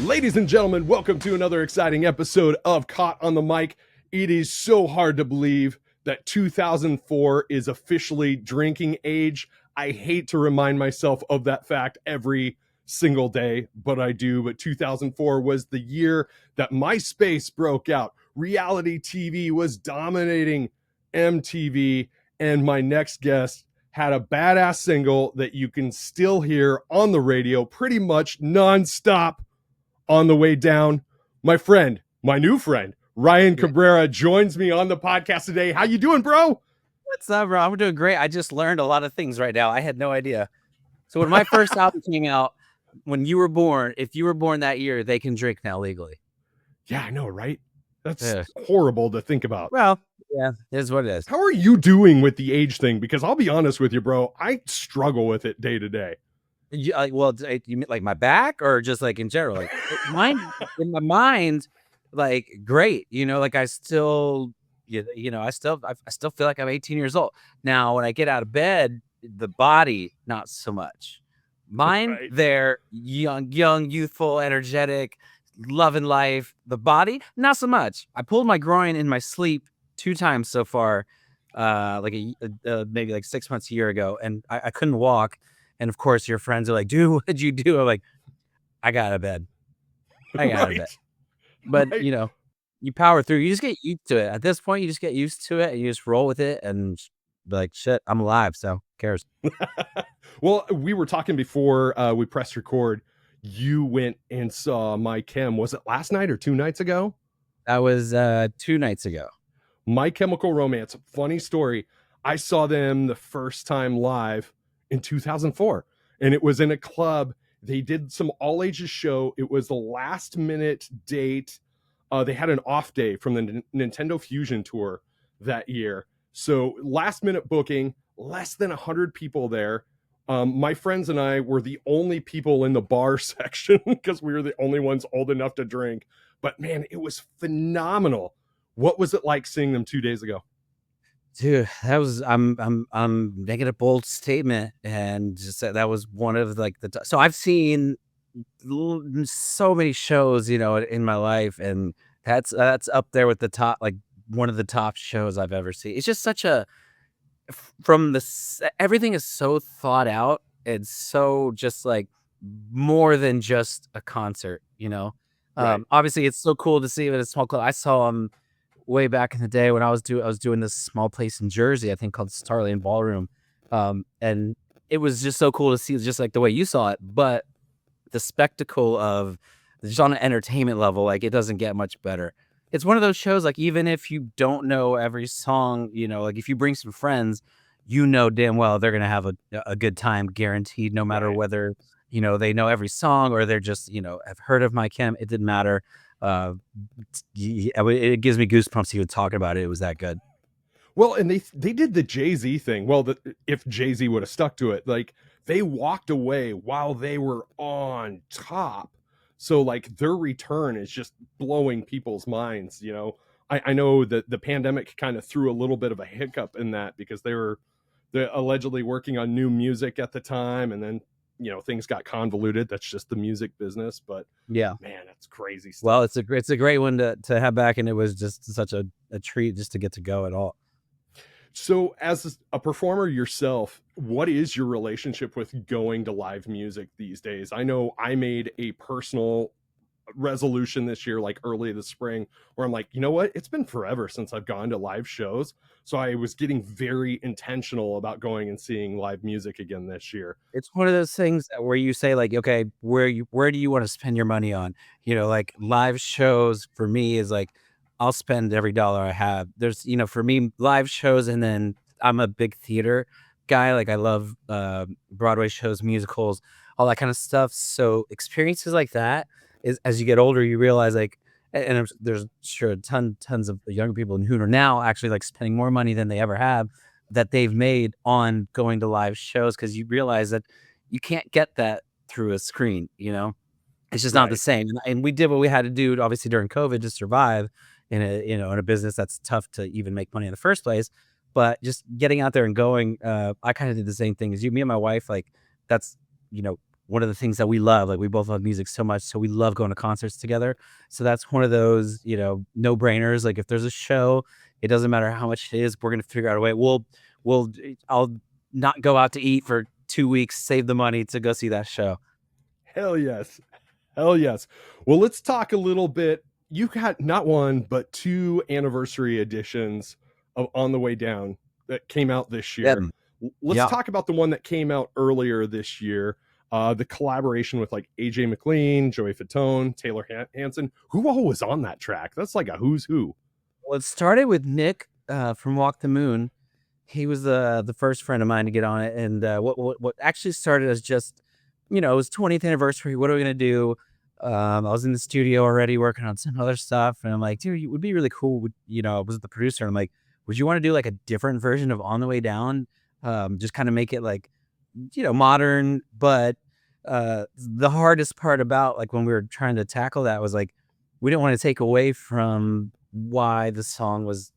Ladies and gentlemen, welcome to another exciting episode of Caught on the Mic. It is so hard to believe that 2004 is officially drinking age. I hate to remind myself of that fact every single day, but I do. But 2004 was the year that MySpace broke out. Reality TV was dominating MTV, and my next guest had a badass single that you can still hear on the radio pretty much nonstop on the way down. My friend, my new friend, Ryan Cabrera joins me on the podcast today. How you doing, bro? What's up, bro? I'm doing great. I just learned a lot of things right now. I had no idea. So when my first album came out, when you were born, if you were born that year, they can drink now legally. Yeah, I know, right? That's horrible to think about. Well, yeah, it is what it is. How are you doing with the age thing? Because I'll be honest with you, bro, I struggle with it day to day. You mean like my back or just like in general? Like mine, in my mind, like great. Like I still, I still feel like I'm 18 years old. Now, when I get out of bed, the body, not so much. Mine, right. They're young, youthful, energetic, loving life. The body, not so much. I pulled my groin in my sleep 2 times so far, maybe like 6 months, a year ago, and I couldn't walk. And of course, your friends are like, "Dude, what did you do?" I'm like, "I got out of bed. Out of bed." But right. You power through. You just get used to it. At this point, you just get used to it, and you just roll with it, and be like, "Shit, I'm alive." So, who cares? Well, we were talking before we pressed record. You went and saw My Chem. Was it last night or 2 nights ago? That was 2 nights ago. My Chemical Romance. Funny story. I saw them the first time live in 2004, and it was in a club. They did some all ages show. It was the last minute date. They had an off day from the Nintendo Fusion tour that year. So last minute booking, less than 100 people there. My friends and I were the only people in the bar section because we were the only ones old enough to drink. But man, it was phenomenal. What was it like seeing them 2 days ago? Dude, that was I'm making a bold statement, and just that was one of like so I've seen so many shows, in my life, and that's up there with the top, like one of the top shows I've ever seen. It's just such a everything is so thought out. It's so just like more than just a concert, Right. Obviously, it's so cool to see it at a small club. I saw them way back in the day when I was doing this small place in Jersey, I think called Starland Ballroom. And it was just so cool to see, just like the way you saw it, but the spectacle of just on an entertainment level, like it doesn't get much better. It's one of those shows, like even if you don't know every song, like if you bring some friends, damn well they're going to have a good time, guaranteed, no matter right. whether, they know every song or they're just, have heard of My Chem. It didn't matter. It gives me goosebumps even talking about it. It was that good. Well, and they did the Jay-Z thing. Well, if Jay-Z would have stuck to it, like they walked away while they were on top. So like their return is just blowing people's minds. I know that the pandemic kind of threw a little bit of a hiccup in that because they're allegedly working on new music at the time, and then things got convoluted. That's just the music business. But yeah, man, that's crazy stuff. Well, it's a great one to have back, and it was just such a treat just to get to go at all. So as a performer yourself, what is your relationship with going to live music these days? I know I made a personal resolution this year, like early this spring, where I'm like, you know what? It's been forever since I've gone to live shows. So I was getting very intentional about going and seeing live music again this year. It's one of those things where you say like, okay, where do you want to spend your money on? Like live shows for me is like, I'll spend every dollar I have. There's, for me, live shows, and then I'm a big theater guy. Like I love Broadway shows, musicals, all that kind of stuff. So experiences like that is, as you get older, you realize like, and there's sure tons of younger people who are now actually like spending more money than they ever have that they've made on going to live shows, because you realize that you can't get that through a screen. It's just not the same. And we did what we had to do, obviously during COVID, to survive in a business that's tough to even make money in the first place. But just getting out there and going, I kind of did the same thing as you. Me and my wife, like that's one of the things that we love. Like we both love music so much, so we love going to concerts together. So that's one of those, no brainers. Like if there's a show, it doesn't matter how much it is, we're gonna figure out a way. I'll not go out to eat for 2 weeks, save the money to go see that show. Hell yes. Hell yes. Well, let's talk a little bit. You got not one, but two anniversary editions of On the Way Down that came out this Yeah, year. Let's yeah. talk about the one that came out earlier this year. The collaboration with like AJ McLean, Joey Fatone, Taylor Hanson. Who all was on that track? That's like a who's who. Well, it started with Nick from Walk the Moon. He was the first friend of mine to get on it, and what actually started as just, it was 20th anniversary. What are we gonna do? I was in the studio already working on some other stuff, and I'm like, dude, it would be really cool. I was the producer. I'm like, would you want to do like a different version of On the Way Down? Just kind of make it like, modern, but the hardest part about like when we were trying to tackle that was like we didn't want to take away from why the song was,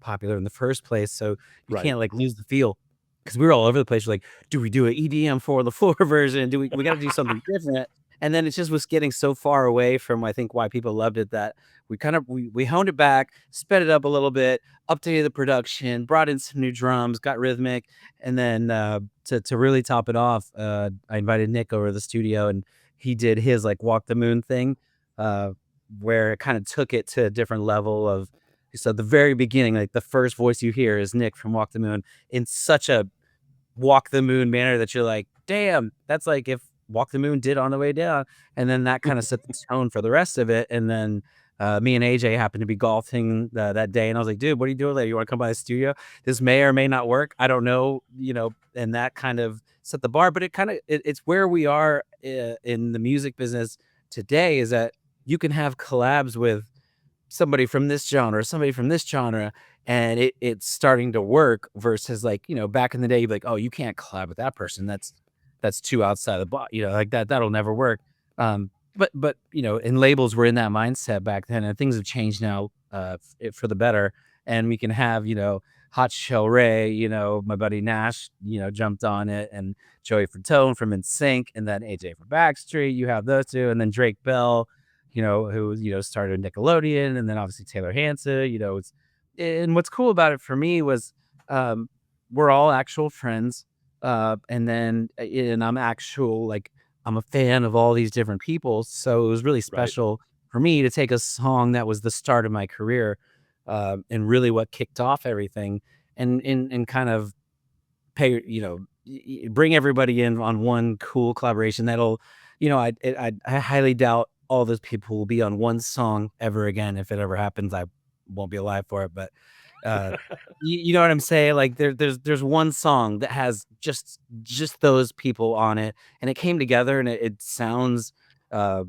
popular in the first place. So you Right. can't like lose the feel, because we were all over the place. We're like, do we do an EDM for the floor version? We got to do something different? And then it just was getting so far away from, I think, why people loved it, that we honed it back, sped it up a little bit, updated the production, brought in some new drums, got rhythmic, and then to really top it off, I invited Nick over to the studio, and he did his like Walk the Moon thing, uh, where it kind of took it to a different level of. So at the very beginning, like the first voice you hear is Nick from Walk the Moon in such a Walk the Moon manner that you're like, damn, that's like if Walk the Moon did On the Way Down. And then that kind of set the tone for the rest of it. And then me and AJ happened to be golfing that day. And I was like, dude, what are you doing later? You want to come by the studio? This may or may not work. I don't know, and that kind of set the bar. But it's where we are in the music business today, is that you can have collabs with somebody from this genre, somebody from this genre, and it's starting to work, versus like, back in the day, you'd be like, oh, you can't collab with that person. That's too outside the box, like that'll never work. But and labels were in that mindset back then, and things have changed now for the better. And we can have, Hot Shell Ray, my buddy Nash, jumped on it, and Joey Fatone from NSYNC, and then AJ from Backstreet. You have those two, and then Drake Bell, who started Nickelodeon, and then obviously Taylor Hanson. And what's cool about it for me was, we're all actual friends, and I'm a fan of all these different people, so it was really Right. special for me to take a song that was the start of my career, and really what kicked off everything, and kind of pay, bring everybody in on one cool collaboration that'll, I highly doubt all those people will be on one song ever again. If it ever happens, I won't be alive for it. But uh, you know what I'm saying? Like there's one song that has just those people on it, and it came together, and it sounds uh,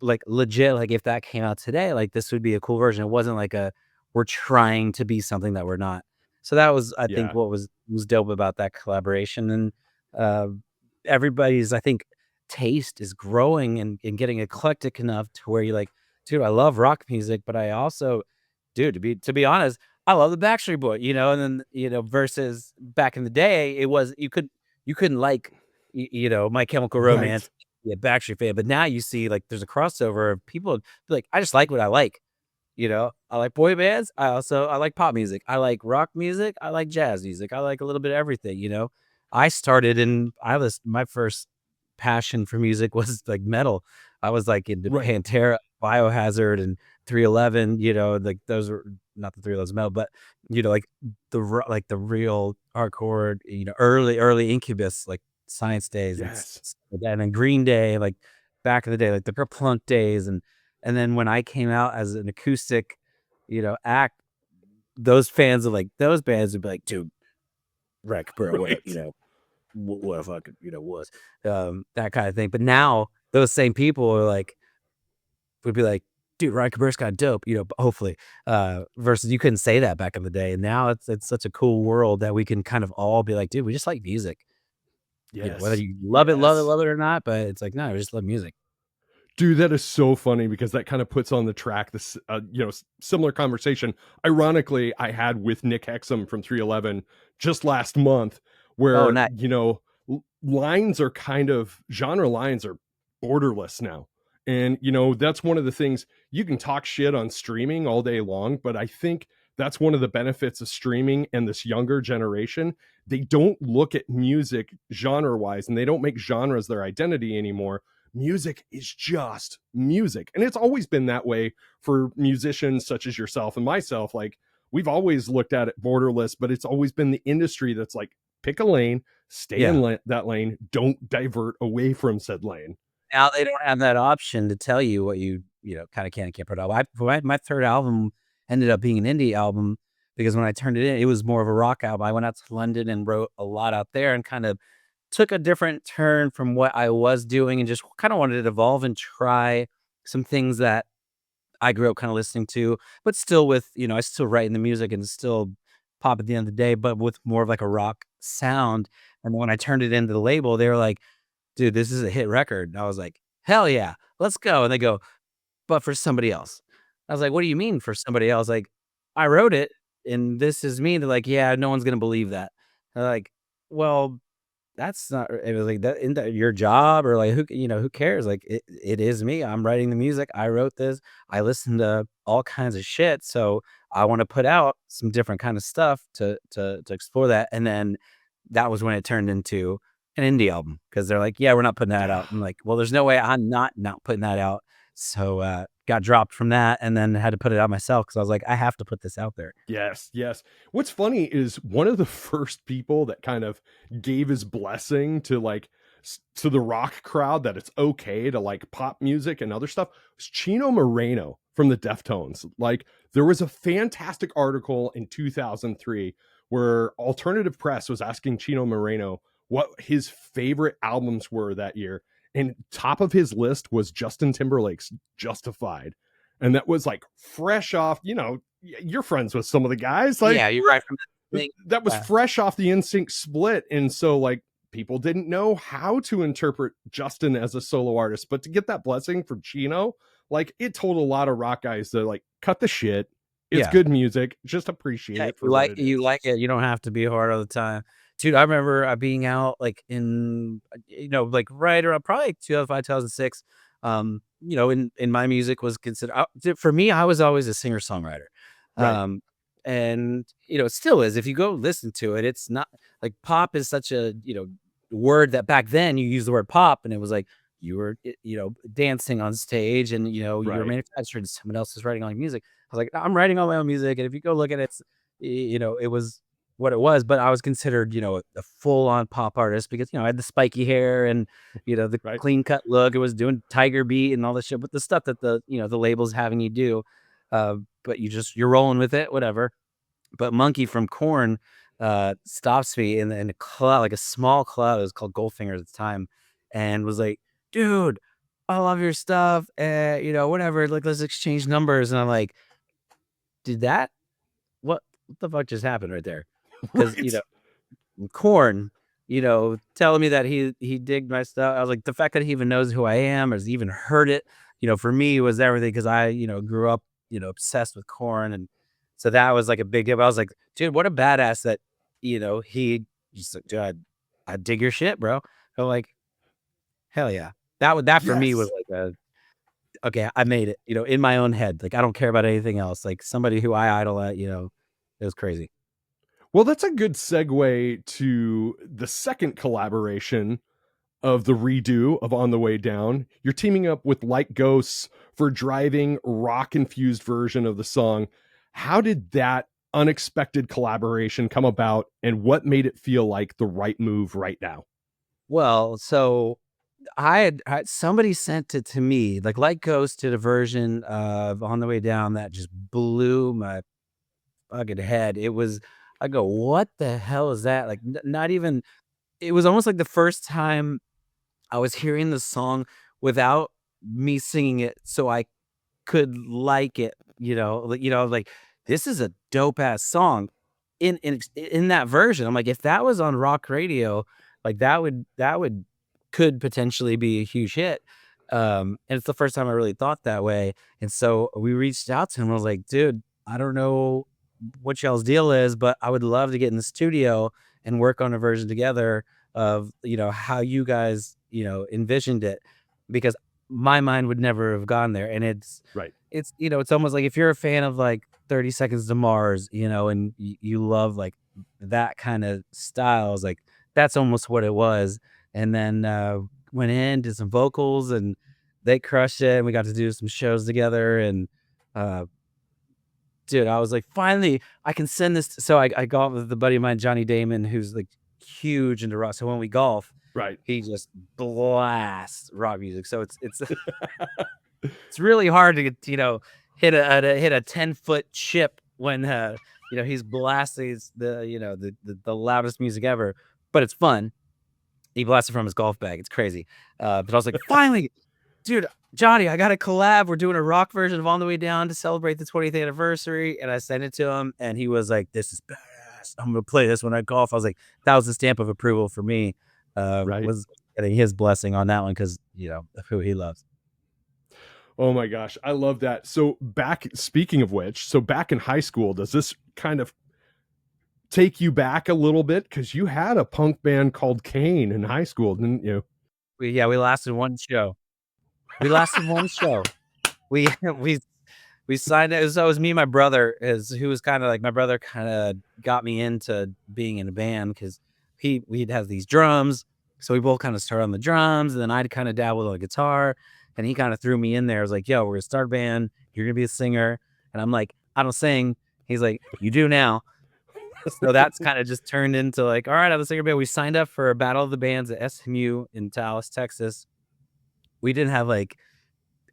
like legit. Like if that came out today, like this would be a cool version. It wasn't like we're trying to be something that we're not. So that was, I think, Yeah. what was dope about that collaboration. And uh, everybody's, I think, taste is growing and getting eclectic enough to where you're like, dude, I love rock music, but I also, dude, to be honest, I love the Backstreet Boy, and then, versus back in the day, it was you couldn't like My Chemical Right. Romance, be a Backstreet fan, but now you see like there's a crossover of people be like, I just like what I like. I like boy bands. I like pop music. I like rock music. I like jazz music. I like a little bit of everything. I was my first passion for music was like metal. I was like into Right. Pantera, Biohazard, and 311. Like those were not the 311's metal, but like like the real hardcore. Early Incubus, like Science Days, and Yes. and then Green Day, like back in the day, like the Kerplunk days, and then when I came out as an acoustic, act, those fans of like those bands would be like, dude, wreck, bro, what, Right. what if I could, was, that kind of thing. But now those same people are like, would be like, dude, Ryan Cabrera's kind of dope, hopefully, versus you couldn't say that back in the day. And now it's such a cool world that we can kind of all be like, dude, we just like music, whether Yes. you Yes. love it or not, but it's like, no, we just love music. Dude, that is so funny because that kind of puts on the track this, similar conversation. Ironically, I had with Nick Hexum from 311 just last month, Oh, where not, lines are kind of genre lines are borderless now. And that's one of the things. You can talk shit on streaming all day long, but I think that's one of the benefits of streaming and this younger generation. They don't look at music genre wise, and they don't make genres their identity anymore. Music is just music, and it's always been that way for musicians such as yourself and myself. Like, we've always looked at it borderless, but it's always been the industry that's like, pick a lane, stay Yeah. in that lane, don't divert away from said lane. Now they don't have that option to tell you what kind of can and can't put out. My third album ended up being an indie album because when I turned it in, it was more of a rock album. I went out to London and wrote a lot out there and kind of took a different turn from what I was doing and just kind of wanted to evolve and try some things that I grew up kind of listening to, but still with, I still writing the music and still pop at the end of the day, but with more of like a rock sound. And when I turned it into the label, they were like, dude, this is a hit record. And I was like, hell yeah, let's go. And they go, but for somebody else. I was like, what do you mean for somebody else? Like, I wrote it and this is me. They're like, yeah, no one's going to believe that. They're like, well, that's not, it was like, that isn't that your job, or like, who cares? Like, it is me. I'm writing the music. I wrote this. I listen to all kinds of shit. So I want to put out some different kind of stuff to explore that. And then that was when it turned into an indie album, because they're like, yeah, we're not putting that out. I'm like, well, there's no way I'm not putting that out. So got dropped from that and then had to put it out myself because I was like, I have to put this out there. Yes, yes. What's funny is one of the first people that kind of gave his blessing to like to the rock crowd that it's okay to like pop music and other stuff was Chino Moreno from the Deftones. Like, there was a fantastic article in 2003 where Alternative Press was asking Chino Moreno what his favorite albums were that year, and top of his list was Justin Timberlake's Justified. And that was like fresh off, you're friends with some of the guys. Like, Yeah, you're right from the thing. that was fresh off the NSYNC split. And so, like, people didn't know how to interpret Justin as a solo artist. But to get that blessing from Chino, like, it told a lot of rock guys to like, cut the shit. It's Yeah. good music. Just appreciate Yeah, it for what it is. you like it. You don't have to be hard all the time, dude. I remember being out like in, like right around probably like 2005, 2006. In my music was considered, for me, I was always a singer songwriter, Right. and it still is. If you go listen to it, it's not like pop is such a word that back then you used the word pop and it was like you were dancing on stage and you were Right. manufactured and someone else is writing all your music. I was like, I'm writing all my own music, and if you go look at it, it was what it was. But I was considered, a full on pop artist because I had the spiky hair and the Right. clean cut look. It was doing Tiger Beat and all this shit, but the stuff that the labels having you do, but you're rolling with it, whatever. But Monkey from Korn stops me in a cloud, like a small cloud. It was called Goldfinger at the time, and was like, dude, I love your stuff. Whatever. Like, let's exchange numbers. And I'm like, did that? What the fuck just happened right there? Because Right. Korn, telling me that he digged my stuff. I was like, the fact that he even knows who I am or has even heard it, for me was everything because I grew up obsessed with Korn, and so that was like a big deal. I was like, dude, what a badass that he just like, dude, I dig your shit, bro. I'm like, hell yeah. That for me was Yes. like okay, I made it, in my own head. Like, I don't care about anything else. Like, somebody who I idol at, it was crazy. Well, that's a good segue to the second collaboration of the redo of On the Way Down. You're teaming up with Like Ghosts for driving rock-infused version of the song. How did that unexpected collaboration come about, and what made it feel like the right move right now? Well, so I somebody sent it to me. Like Ghost did a version of On the Way Down that just blew my fucking head. I go, what the hell is that? Like, not even, it was almost like the first time I was hearing the song without me singing it so I could like it, like, this is a dope ass song in that version. I'm like, if that was on rock radio, like that would could potentially be a huge hit. And it's the first time I really thought that way. And so we reached out to him. I was like, dude, I don't know what y'all's deal is, but I would love to get in the studio and work on a version together of, how you guys, envisioned it, because my mind would never have gone there. And Right. it's almost like if you're a fan of like 30 Seconds to Mars, and you love like that kind of styles, like that's almost what it was. And then went in, did some vocals, and they crushed it. And we got to do some shows together. And uh, dude, I was like, finally, I can send this. So I golf with a buddy of mine, Johnny Damon, who's like huge into rock. So when we golf, Right. he just blasts rock music. So it's really hard to get, hit a 10-foot chip when he's blasting the loudest music ever. But it's fun. He blasted from his golf bag. It's crazy. But I was like, finally, dude, Johnny, I got a collab. We're doing a rock version of On the Way Down to celebrate the 20th anniversary. And I sent it to him, and he was like, this is badass. I'm gonna play this when I golf. I was like, that was the stamp of approval for me. Right. Was getting his blessing on that one because of who he loves. Oh my gosh, I love that. So speaking of which, so back in high school, does this kind of take you back a little bit? Because you had a punk band called Kane in high school, didn't you? We lasted one show. We lasted one show. We we signed it. So it was me and my brother, who was kind of like, my brother kind of got me into being in a band because we'd have these drums. So we both kind of started on the drums, and then I'd kind of dabbled on the guitar, and he kind of threw me in there. I was like, yo, we're gonna start a band. You're gonna be a singer. And I'm like, I don't sing. He's like, you do now. So that's kind of just turned into like, all right, I'm a singer band. We signed up for a Battle of the Bands at SMU in Dallas, Texas. We didn't have like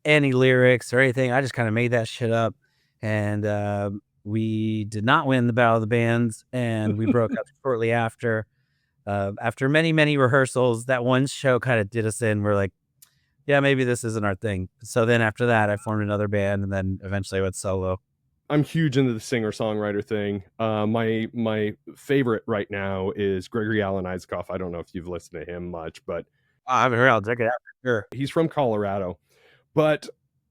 any lyrics or anything. I just kind of made that shit up. And we did not win the Battle of the Bands, and we broke up shortly after. After many, many rehearsals, that one show kind of did us in. We're like, yeah, maybe this isn't our thing. So then after that, I formed another band, and then eventually I went solo. I'm huge into the singer-songwriter thing. My favorite right now is Gregory Alan Isaacoff. I don't know if you've listened to him much, but I haven't heard. I'll check it out for sure. he's from Colorado. But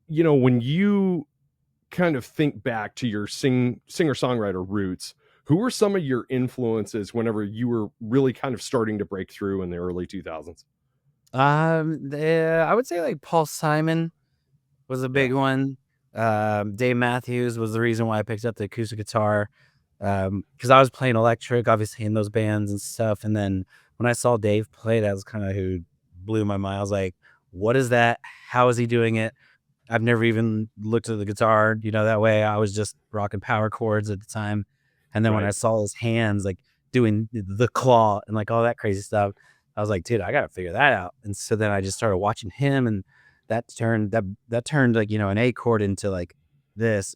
when you kind of think back to your singer-songwriter roots, who were some of your influences whenever you were really kind of starting to break through in the early 2000s? I would say like Paul Simon was a big one. Dave Matthews was the reason why I picked up the acoustic guitar, because I was playing electric, obviously, in those bands and stuff. And then when I saw Dave play, that was kind of who blew my mind. I was like, what is that? How is he doing it? I've never even looked at the guitar, that way. I was just rocking power chords at the time. And then when I Right. saw his hands like doing the claw and like all that crazy stuff, I was like, dude, I got to figure that out. And so then I just started watching him, and that turned like, an A chord into like this.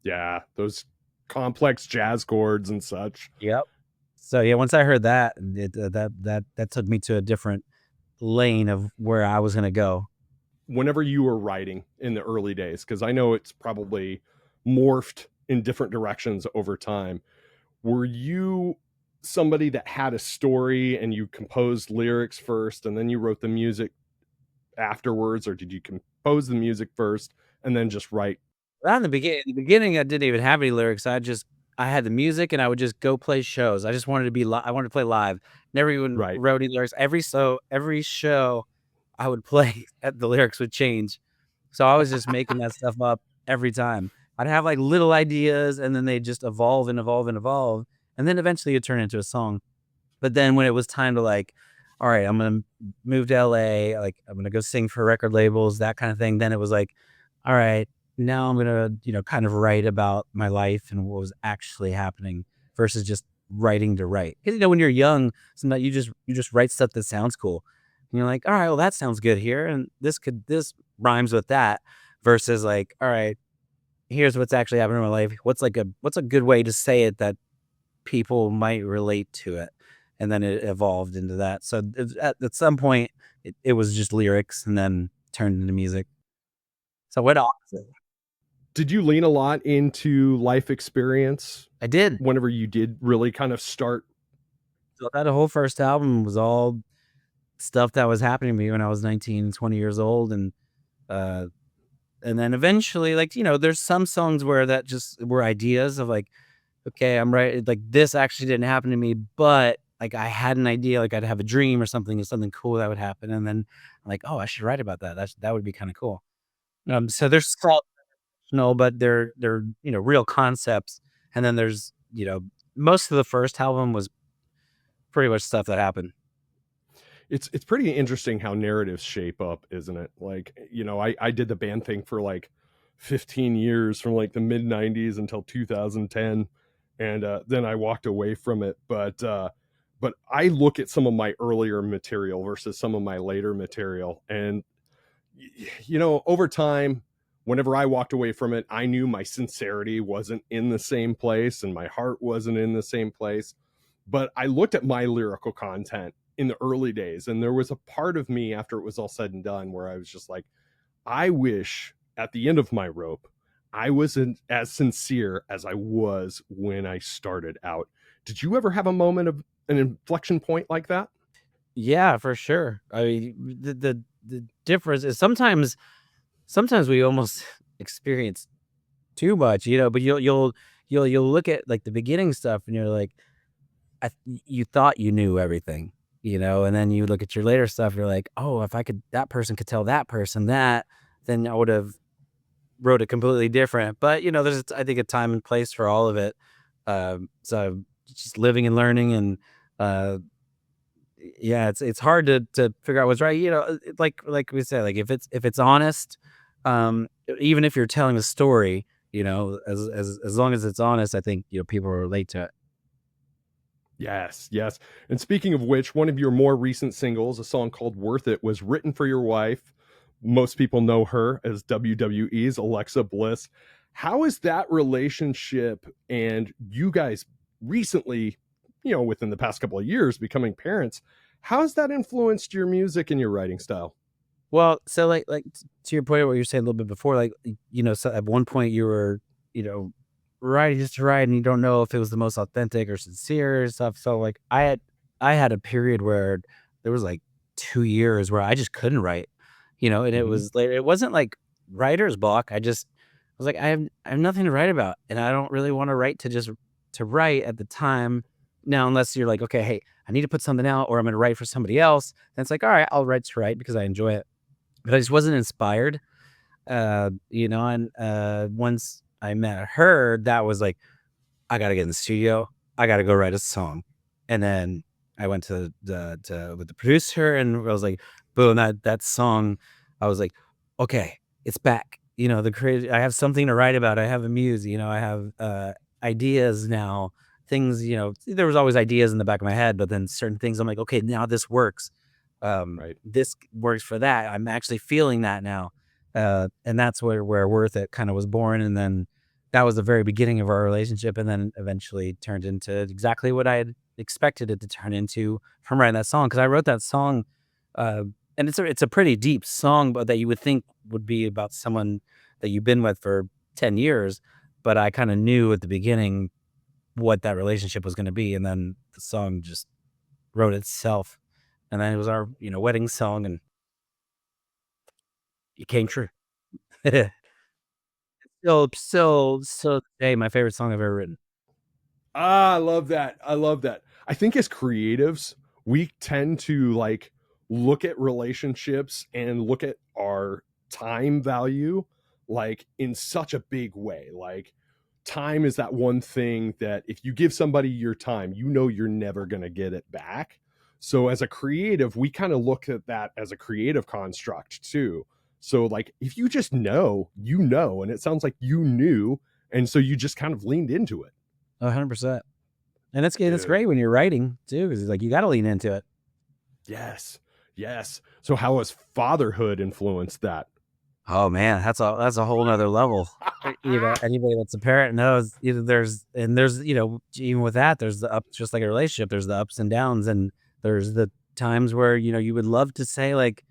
Yeah, those complex jazz chords and such. Yep. So yeah, once I heard that, that took me to a different lane of where I was going to go. Whenever you were writing in the early days, because I know it's probably morphed in different directions over time, were you somebody that had a story and you composed lyrics first and then you wrote the music afterwards, or did you compose the music first and then just write? Well, in the beginning, I didn't even have any lyrics. I had the music, and I would just go play shows. I just wanted to be I wanted to play live. Never even Right. wrote any lyrics. Every show I would play, the lyrics would change. So I was just making that stuff up every time. I'd have like little ideas, and then they just evolve and evolve and evolve, and then eventually it turned into a song. But then when it was time to like, all right, I'm gonna move to LA, like I'm gonna go sing for record labels, that kind of thing. Then it was like, all right, now I'm gonna, kind of write about my life and what was actually happening versus just writing to write. Because when you're young, sometimes you just write stuff that sounds cool. And you're like, all right, well that sounds good here, and this rhymes with that. Versus like, all right, here's what's actually happening in my life. What's a good way to say it that people might relate to it? And then it evolved into that. So at some point, it was just lyrics, and then turned into music. So what opposite? Did you lean a lot into life experience I did. whenever you did really kind of start? So that whole first album was all stuff that was happening to me when I was 19, 20 years old. And then eventually, like, there's some songs where that just were ideas of like, okay, I'm right. Like this actually didn't happen to me, but like I had an idea, like I'd have a dream or something cool that would happen, and then I'm like, oh, I should write about that. That would be kind of cool. So there's salt, no, but they're real concepts, and then there's most of the first album was pretty much stuff that happened. It's pretty interesting how narratives shape up, isn't it? Like, I did the band thing for like 15 years from like the mid 90s until 2010, and then I walked away from it. But I look at some of my earlier material versus some of my later material, and over time, whenever I walked away from it, I knew my sincerity wasn't in the same place and my heart wasn't in the same place. But I looked at my lyrical content in the early days, and there was a part of me after it was all said and done where I was just like, I wish at the end of my rope, I wasn't as sincere as I was when I started out. Did you ever have a moment of an inflection point like that? Yeah, for sure. I mean, the difference is sometimes we almost experience too much, but you'll look at like the beginning stuff and you're like, you thought you knew everything, and then you look at your later stuff, you're like, oh, if that person could tell that person that, then I would have wrote it completely different. But there's I think a time and place for all of it. So just living and learning, and yeah, it's hard to figure out what's right. Like we said, like if it's honest, even if you're telling a story, as long as it's honest, I think people will relate to it. Yes, yes. And speaking of which, one of your more recent singles, a song called Worth It, was written for your wife. Most people know her as WWE's Alexa Bliss. How is that relationship and you guys recently, within the past couple of years, becoming parents? How has that influenced your music and your writing style? Well, so to your point, what you were saying a little bit before, like so at one point you were writing just to write, and you don't know if it was the most authentic or sincere and stuff. So like I had a period where there was like 2 years where I just couldn't write, and it Hmm. was like it wasn't like writer's block. I was like I have nothing to write about, and I don't really want to write to write at the time. Now, unless you're like, okay, hey, I need to put something out, or I'm going to write for somebody else. Then it's like, all right, I'll write to write because I enjoy it, but I just wasn't inspired. And once I met her, that was like, I gotta get in the studio. I gotta go write a song. And then I went with the producer, and I was like, boom, that song. I was like, okay, it's back. The creative. I have something to write about. I have a muse. I have ideas now. Things. There was always ideas in the back of my head, but then certain things, I'm like, okay, now this works. Right. This works for that. I'm actually feeling that now, and that's where Worth It kind of was born. And then that was the very beginning of our relationship, and then eventually turned into exactly what I had expected it to turn into from writing that song. Because I wrote that song, uh, and it's a pretty deep song, but that you would think would be about someone that you've been with for 10 years. But I kind of knew at the beginning what that relationship was going to be, and then the song just wrote itself, and then it was our wedding song, and it came true. Still today, my favorite song I've ever written. Ah, I love that. I love that. I think as creatives, we tend to like look at relationships and look at our time value like in such a big way. Like time is that one thing that if you give somebody your time, you're never going to get it back. So as a creative, we kind of look at that as a creative construct too. So like if you just know, and it sounds like you knew, and so you just kind of leaned into it. 100%. And that's Dude. great when you're writing too, because it's like you gotta lean into it. Yes. Yes. So how has fatherhood influenced that? Oh man, that's a whole nother level. Anybody that's a parent knows there's even with that, there's the ups, just like a relationship, there's the ups and downs, and there's the times where you would love to say like,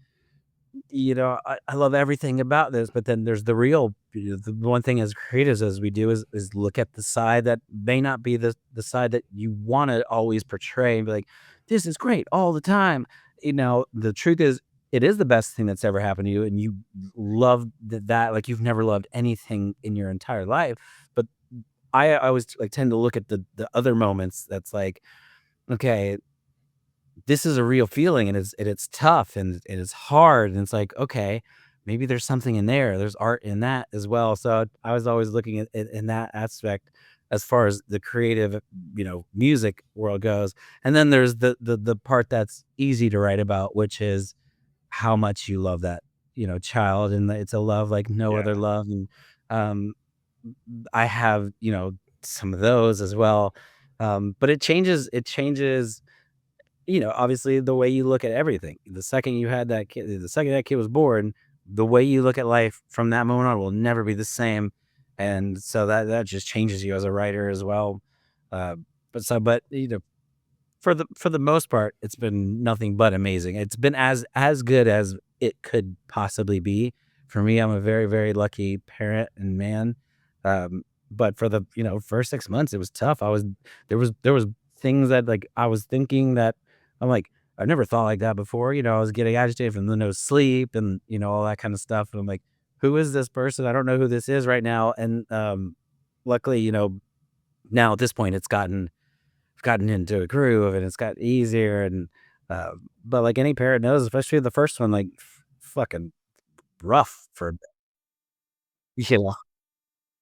I love everything about this, but then there's the real, the one thing as creatives as we do is look at the side that may not be the side that you want to always portray and be like, this is great all the time. The truth is, it is the best thing that's ever happened to you, and you love that like you've never loved anything in your entire life. But I always like tend to look at the other moments that's like, okay, this is a real feeling and it's tough and it's hard. And it's like, okay, maybe there's something in there. There's art in that as well. So I was always looking at it in that aspect as far as the creative, music world goes. And then there's the part that's easy to write about, which is how much you love that, child. And it's a love like no Yeah. other love. And um I have, some of those as well. But it changes, obviously the way you look at everything. The second you had that kid, the second that kid was born, the way you look at life from that moment on will never be the same. And so that just changes you as a writer as well. But for the most part, it's been nothing but amazing. It's been as good as it could possibly be. For me, I'm a very, very lucky parent and man. But for the, first 6 months, it was tough. There was things that like I was thinking that I'm like, I've never thought like that before. I was getting agitated from the no sleep and all that kind of stuff. And I'm like, who is this person? I don't know who this is right now. And luckily, now at this point I've gotten into a groove and it's got easier but like any parent knows, especially the first one, like fucking rough for you know.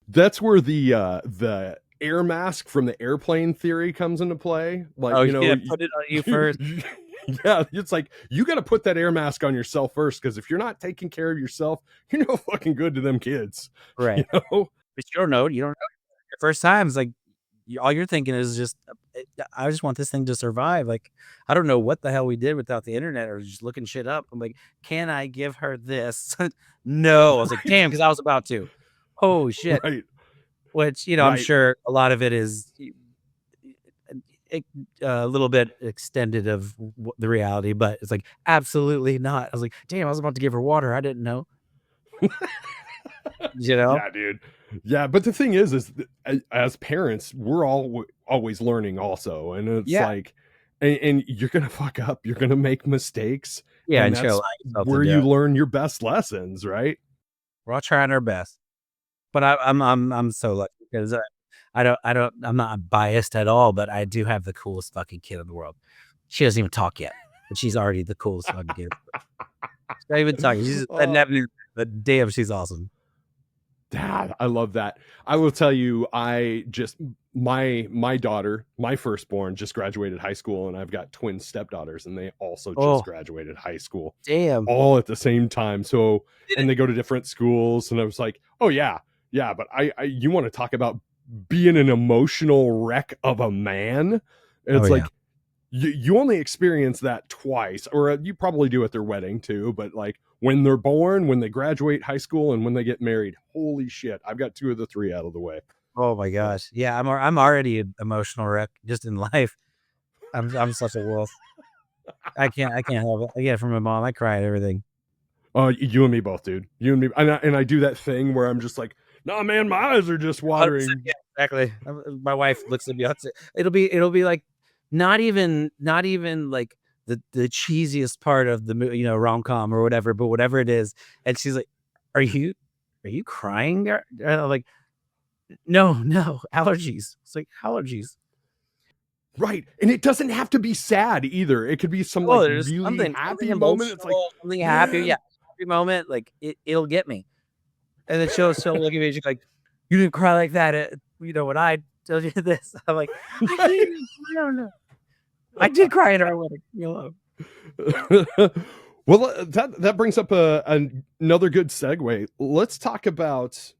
That's where the air mask from the airplane theory comes into play. Like, Oh yeah, put it on you first. yeah, it's like you got to put that air mask on yourself first, because if you're not taking care of yourself, you're no fucking good to them kids. You Right. know? But you don't know your first time. It's like all you're thinking is just I just want this thing to survive. Like I don't know what the hell we did without the internet or just looking shit up. I'm like, can I give her this? No. I was like, Right, damn, because I was about to. Oh shit. right, Which, I'm right. sure a lot of it is a a little bit extended of the reality, but it's like absolutely not. I was like, damn, I was about to give her water. I didn't know. You know? Yeah, dude. Yeah, but the thing is as parents, we're all always learning also, and it's Yeah. like, and you're gonna fuck up, you're gonna make mistakes, Yeah, and and she'll that's allow yourself to where do you it. learn your best lessons, right? We're all trying our best. But I'm so lucky because I'm not biased at all, but I do have the coolest fucking kid in the world. She doesn't even talk yet, but she's already the coolest fucking kid. She's not even talking. She's I Oh, never but damn, she's awesome. Dad, I love that. I will tell you, I just my daughter, my firstborn, just graduated high school, and I've got twin stepdaughters, and they also just Oh, graduated high school, damn. all at the same time. So, Did and it. they go to different schools, and I was like, oh yeah, yeah. But I you want to talk about being an emotional wreck of a man? Oh, It's yeah. like you only experience that twice, or you probably do at their wedding too, but like when they're born, when they graduate high school, and when they get married, holy shit, I've got two of the three out of the way. Oh my So gosh. Yeah, I'm already an emotional wreck just in life. I'm such a wolf. I can't help it. I get it from my mom. I cry at everything. you and me both, dude. You and me, and I do that thing where I'm just like, nah, man, my eyes are just 100%, watering. yeah, exactly. My wife looks at me, it'll be like not even like the cheesiest part of the rom-com or whatever, but whatever it is, and she's like, "Are you crying there?" And I'm like, "No, no, allergies." It's like, "Allergies." Right, and it doesn't have to be sad either. It could be some Oh, like there's really something happy moment. It's like, emotional, something happy, yeah, man, happy moment, like, it'll get me. And then she'll look at me, and she's like, "You didn't cry like that when I told you this." I'm like, "I right. didn't. I don't know. I did cry at our wedding." Well, that brings up another good segue. Let's talk about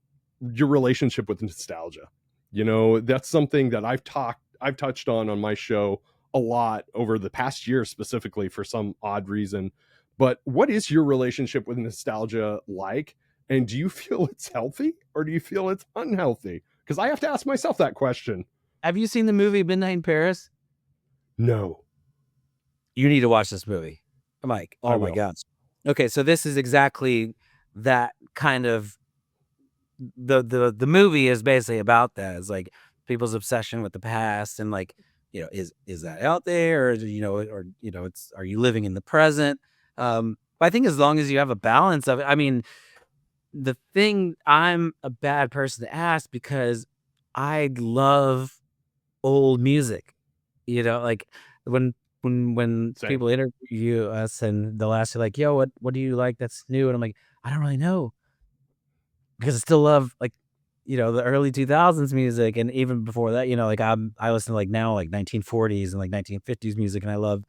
your relationship with nostalgia. That's something that I've touched on my show a lot over the past year, specifically for some odd reason. But what is your relationship with nostalgia like? And do you feel it's healthy, or do you feel it's unhealthy? Because I have to ask myself that question. Have you seen the movie Midnight in Paris? No, You need to watch this movie. I'm like, I "Oh my will. god." Okay, so this is exactly that kind of the movie is basically about that. It's like people's obsession with the past and like, is that out there or it's are you living in the present? But I think as long as you have a balance of it, I mean, the thing I'm a bad person to ask because I love old music. You know, like when when Same. people interview us and they'll ask you like, "Yo, what do you like that's new?" And I'm like, "I don't really know." Because I still love, like, the early 2000s music, and even before that, like, I listen to, like, now, like, 1940s and, like, 1950s music, and I love,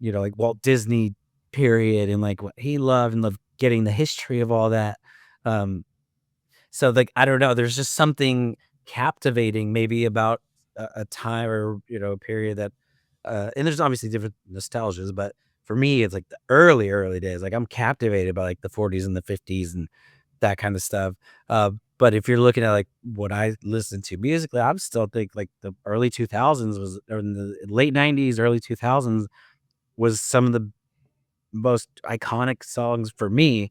like, Walt Disney period and, like, what he loved and love getting the history of all that. Um, so, like, I don't know, there's just something captivating maybe about a time or, a period that, and there's obviously different nostalgias, but for me, it's, like, the early, early days, like, I'm captivated by, like, the 40s and the 50s and that kind of stuff. But if you're looking at, like, what I listen to musically, I'm still think, like, the early 2000s was or in the late 90s, early 2000s was some of the most iconic songs for me,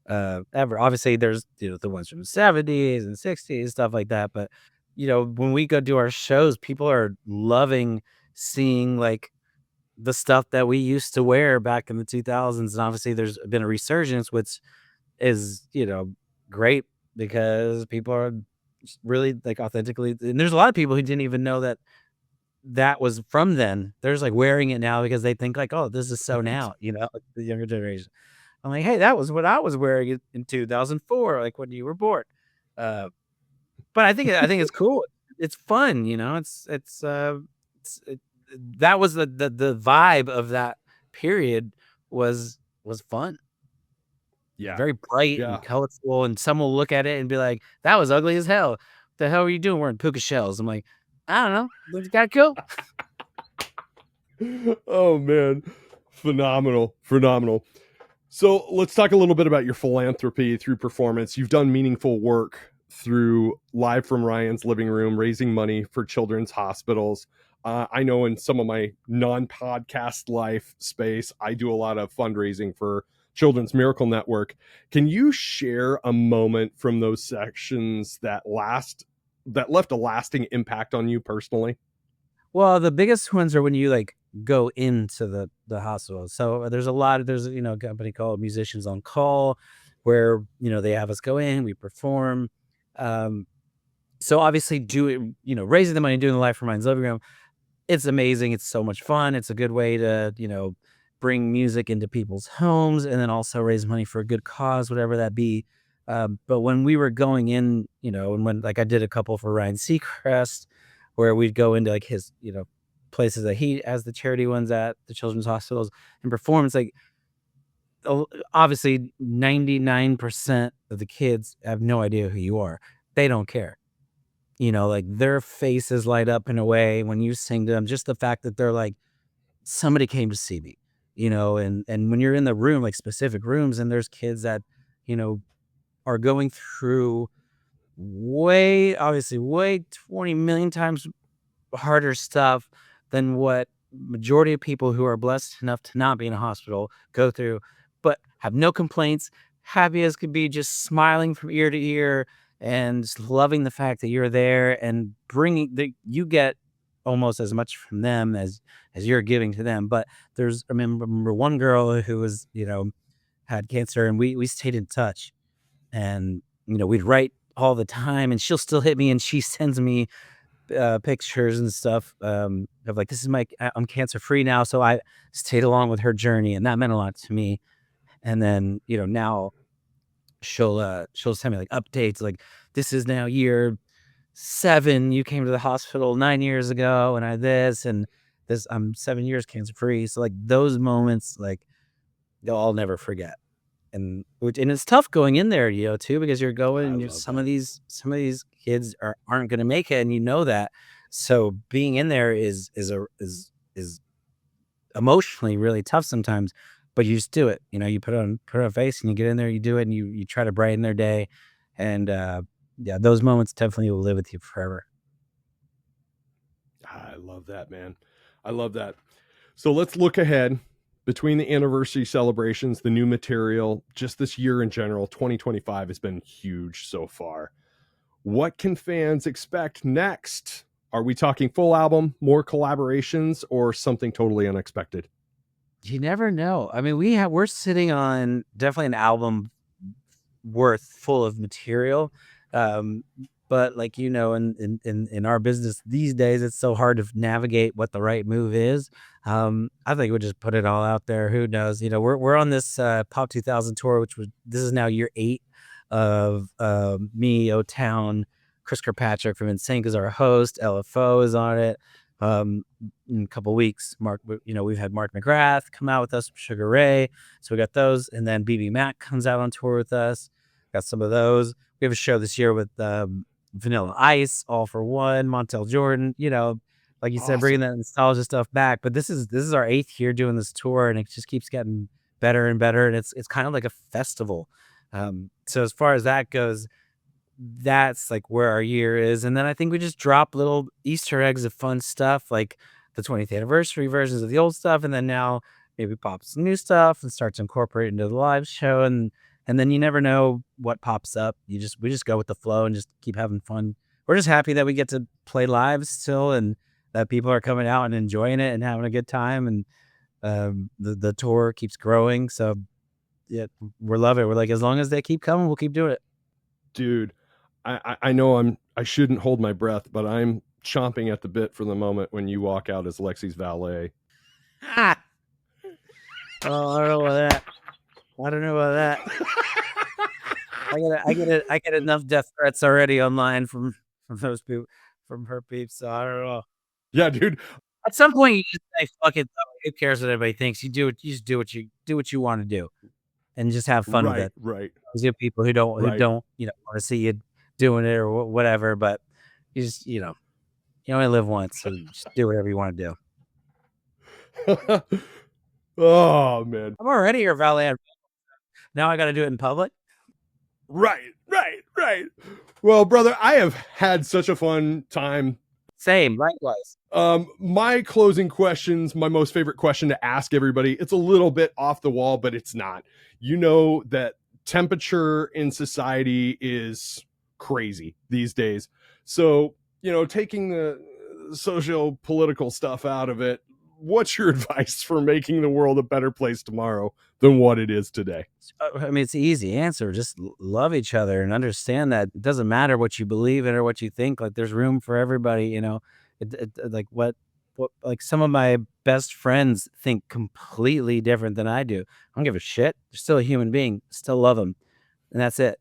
ever. Obviously, there's, the ones from the '70s and '60s, stuff like that, but, when we go do our shows, people are loving seeing, like, the stuff that we used to wear back in the 2000s, and obviously there's been a resurgence, which is, great because people are just really, like, authentically and there's a lot of people who didn't even know that that was from then. They're just, like, wearing it now because they think, like, "Oh, this is so now," like, the younger generation. I'm like, "Hey, that was what I was wearing in 2004, like, when you were born." Uh, but I think it's cool. It's fun, it's that was the vibe of that period was fun. Yeah. Very bright and Yeah. colorful, and some will look at it and be like, "That was ugly as hell. The hell are you doing wearing puka shells?" I'm like, "I don't know. Looks kinda cool." Oh man. Phenomenal. Phenomenal. So let's talk a little bit about your philanthropy through performance. You've done meaningful work through Live from Ryan's Living Room, raising money for children's hospitals. I know in some of my non podcast life space, I do a lot of fundraising for Children's Miracle Network. Can you share a moment from those sections that left a lasting impact on you personally? Well, the biggest ones are when you, like, go into the hospital. So, there's, a company called Musicians on Call where, they have us go in, we perform. Um, so obviously doing, raising the money, doing the Life Reminds Living Room, it's amazing. It's so much fun. It's a good way to, bring music into people's homes and then also raise money for a good cause, whatever that be. But when we were going in, and when like I did a couple for Ryan Seacrest, where we'd go into like his, places that he has the charity ones at the children's hospitals and perform. It's like obviously 99% of the kids have no idea who you are. They don't care. Like their faces light up in a way when you sing to them. Just the fact that they're like, somebody came to see me, and when you're in the room, like specific rooms, and there's kids that, you know, are going through obviously way 20 million times harder stuff than what majority of people who are blessed enough to not be in a hospital go through, but have no complaints, happy as could be, just smiling from ear to ear and just loving the fact that you're there and bringing that you get almost as much from them as you're giving to them. But I remember one girl who was, had cancer, and we stayed in touch, and we'd write all the time, and she'll still hit me and she sends me pictures and stuff, of like, "This is I'm cancer free now." So I stayed along with her journey, and that meant a lot to me. And then, now she'll send me like updates, like, "This is now year 7. You came to the hospital 9 years ago, and I this and this. I'm 7 years cancer free." So like those moments, like I'll never forget. And it's tough going in there, too, because you're going I and love some of these kids aren't gonna make it, and you know that. So being in there is emotionally really tough sometimes, but you just do it. You put on a face and you get in there, you do it, and you try to brighten their day. And yeah, those moments definitely will live with you forever. I love that, man. I love that. So let's look ahead between the anniversary celebrations, the new material, just this year in general. 2025 has been huge so far. What can fans expect next? Are we talking full album, more collaborations, or something totally unexpected? You never know. I mean, we're sitting on definitely an album worth full of material. Um, But like, in our business these days, it's so hard to navigate what the right move is. I think we'll just put it all out there. Who knows? We're on this Pop 2000 tour, this is now year 8 of me, O-Town, Chris Kirkpatrick from NSYNC is our host. LFO is on it. In a couple weeks, we've had Mark McGrath come out with us, Sugar Ray. So we got those, and then BB Mac comes out on tour with us. Got some of those. We have a show this year with Vanilla Ice, All for One, Montel Jordan. Like you said, bringing that nostalgia stuff back. But this is our 8th year doing this tour, and it just keeps getting better and better. And it's kind of like a festival. So as far as that goes, that's like where our year is. And then I think we just drop little Easter eggs of fun stuff, like the 20th anniversary versions of the old stuff, and then now maybe pop some new stuff and start to incorporate into the live show. And then you never know what pops up. We just go with the flow and just keep having fun. We're just happy that we get to play live still, and that people are coming out and enjoying it and having a good time. And the tour keeps growing. So yeah, we're loving it. We're like, as long as they keep coming, we'll keep doing it. Dude, I know I shouldn't hold my breath, but I'm chomping at the bit for the moment when you walk out as Lexi's valet. Oh, I don't know about that. I don't know about that. I get enough death threats already online from those people, from her peeps. So I don't know. Yeah, dude. At some point, you just say, "Fuck it." Who cares what everybody thinks? You just do what you want to do, and just have fun with it. Right. There's people who don't want to see you doing it or whatever. But you just you only live once, so just do whatever you want to do. Oh man, I'm already your valet. Now I got to do it in public. Right. Well, brother, I have had such a fun time. Same, likewise. My closing questions, my most favorite question to ask everybody, it's a little bit off the wall, but it's not. You know that temperature in society is crazy these days. So, taking the social political stuff out of it, what's your advice for making the world a better place tomorrow than what it is today? I mean, it's the easy answer. Just love each other and understand that it doesn't matter what you believe in or what you think. Like, there's room for everybody. Like like some of my best friends think completely different than I do. I don't give a shit. They're still a human being. Still love them, and that's it.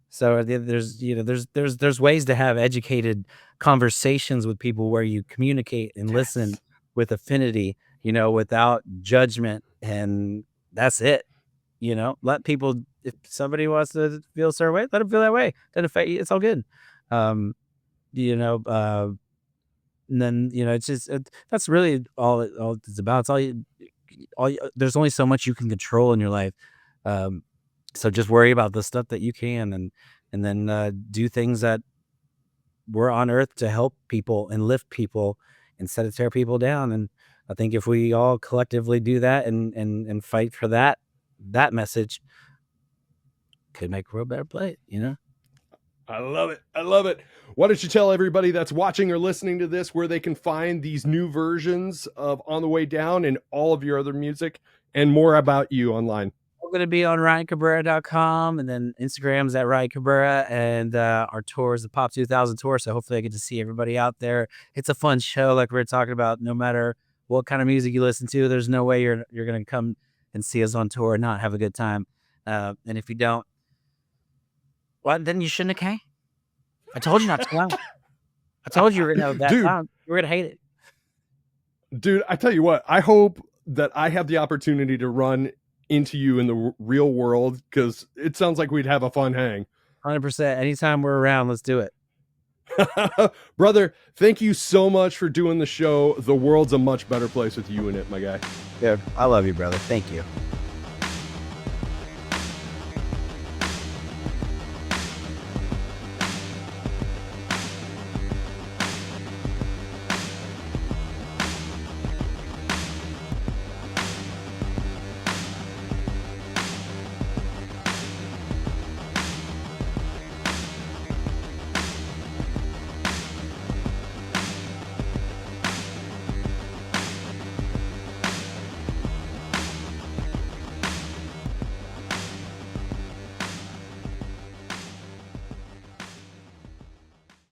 So there's ways to have educated conversations with people where you communicate and listen with affinity, without judgment, and that's it. Let people, if somebody wants to feel a certain way, let them feel that way. Doesn't affect you. It's all good. And then, it's just, that's really all it's about. It's there's only so much you can control in your life. So just worry about the stuff that you can, and then do things that we're on earth to help people and lift people instead of tear people down. And I think if we all collectively do that and fight for that message, could make the world a better place, I love it. Why don't you tell everybody that's watching or listening to this where they can find these new versions of On the Way Down and all of your other music and more about you online? We're going to be on RyanCabrera.com, and then Instagram's at Ryan Cabrera, and our tour is the Pop 2000 tour. So hopefully I get to see everybody out there. It's a fun show, like we were talking about. No matter what kind of music you listen to, there's no way you're going to come and see us on tour and not have a good time. And if you don't, well, then you shouldn't have came. I told you not to come. I told you you were going to have a bad time. You were going to hate it. Dude, I tell you what, I hope that I have the opportunity to run into you in the real world, because it sounds like we'd have a fun hang. 100%. Anytime we're around, let's do it. Brother, thank you so much for doing the show. The world's a much better place with you in it, my guy. Yeah, I love you, brother. Thank you.